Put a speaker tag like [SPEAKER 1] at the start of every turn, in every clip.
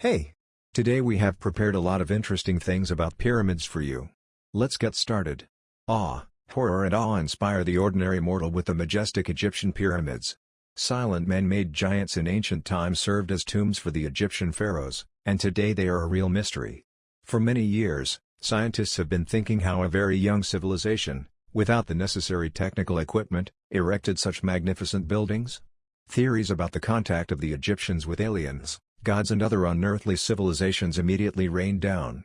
[SPEAKER 1] Hey! Today we have prepared a lot of interesting things about pyramids for you. Let's get started. Awe, horror and awe inspire the ordinary mortal with the majestic Egyptian pyramids. Silent man-made giants in ancient times served as tombs for the Egyptian pharaohs, and today they are a real mystery. For many years, scientists have been thinking how a very young civilization, without the necessary technical equipment, erected such magnificent buildings. Theories about the contact of the Egyptians with aliens, gods and other unearthly civilizations immediately rained down.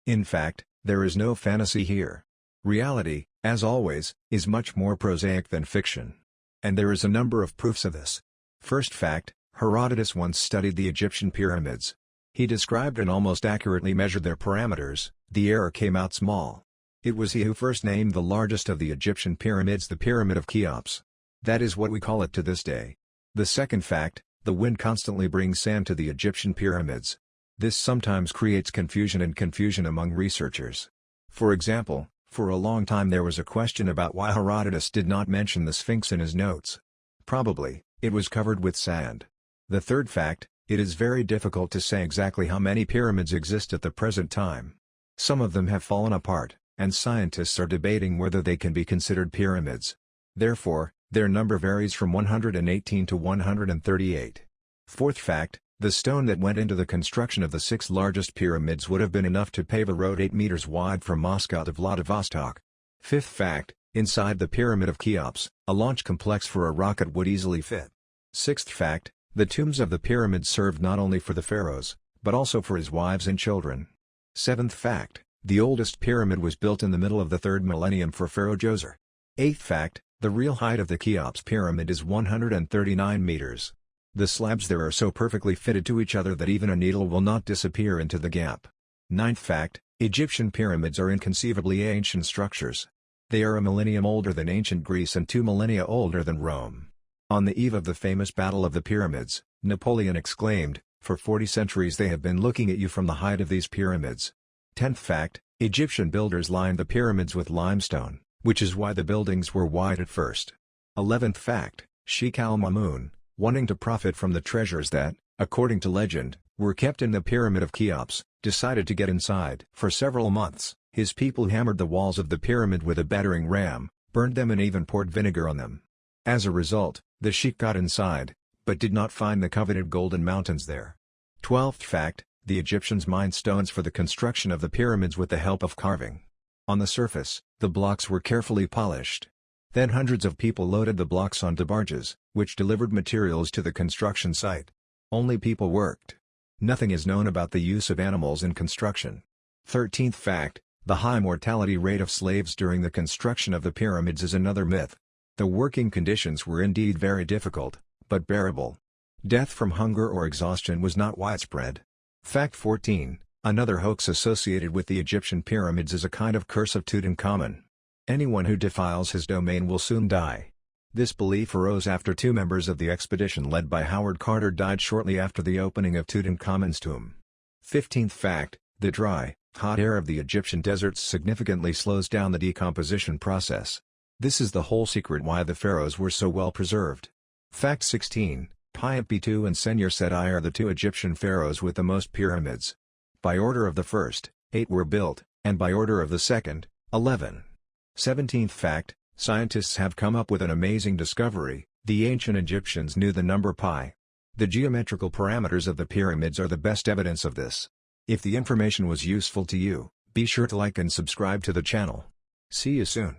[SPEAKER 1] In fact, there is no fantasy here. Reality, as always, is much more prosaic than fiction. And there is a number of proofs of this. First fact, Herodotus once studied the Egyptian pyramids. He described and almost accurately measured their parameters. The error came out small. It was he who first named the largest of the Egyptian pyramids the Pyramid of Cheops. That is what we call it to this day. The second fact, the wind constantly brings sand to the Egyptian pyramids. This sometimes creates confusion among researchers. For example, for a long time there was a question about why Herodotus did not mention the Sphinx in his notes. Probably, it was covered with sand. The third fact, it is very difficult to say exactly how many pyramids exist at the present time. Some of them have fallen apart, and scientists are debating whether they can be considered pyramids. Therefore, their number varies from 118 to 138. Fourth fact, the stone that went into the construction of the 6 largest pyramids would have been enough to pave a road 8 meters wide from Moscow to Vladivostok. Fifth fact, inside the Pyramid of Cheops, a launch complex for a rocket would easily fit. Sixth fact, the tombs of the pyramids served not only for the pharaohs, but also for his wives and children. Seventh fact, the oldest pyramid was built in the middle of the 3rd millennium for Pharaoh Djoser. Eighth fact, the real height of the Cheops pyramid is 139 meters. The slabs there are so perfectly fitted to each other that even a needle will not disappear into the gap. Ninth fact, Egyptian pyramids are inconceivably ancient structures. They are a millennium older than ancient Greece and 2 millennia older than Rome. On the eve of the famous Battle of the Pyramids, Napoleon exclaimed, "For 40 centuries they have been looking at you from the height of these pyramids." 10th fact, Egyptian builders lined the pyramids with limestone, which is why the buildings were wide at first. 11th fact, Sheikh al-Mamun, wanting to profit from the treasures that, according to legend, were kept in the Pyramid of Cheops, decided to get inside. For several months, his people hammered the walls of the pyramid with a battering ram, burned them and even poured vinegar on them. As a result, the sheikh got inside, but did not find the coveted golden mountains there. 12th fact, the Egyptians mined stones for the construction of the pyramids with the help of carving. On the surface, the blocks were carefully polished. Then hundreds of people loaded the blocks onto barges, which delivered materials to the construction site. Only people worked. Nothing is known about the use of animals in construction. 13th fact, the high mortality rate of slaves during the construction of the pyramids is another myth. The working conditions were indeed very difficult, but bearable. Death from hunger or exhaustion was not widespread. Fact 14, another hoax associated with the Egyptian pyramids is a kind of curse of Tutankhamun. Anyone who defiles his domain will soon die. This belief arose after 2 members of the expedition led by Howard Carter died shortly after the opening of Tutankhamun's tomb. 15th fact, the dry, hot air of the Egyptian deserts significantly slows down the decomposition process. This is the whole secret why the pharaohs were so well preserved. Fact 16, Piet II and Senusret I are the 2 Egyptian pharaohs with the most pyramids. By order of the first, 8 were built, and by order of the second, 11. 17th fact, scientists have come up with an amazing discovery: the ancient Egyptians knew the number pi. The geometrical parameters of the pyramids are the best evidence of this. If the information was useful to you, be sure to like and subscribe to the channel. See you soon.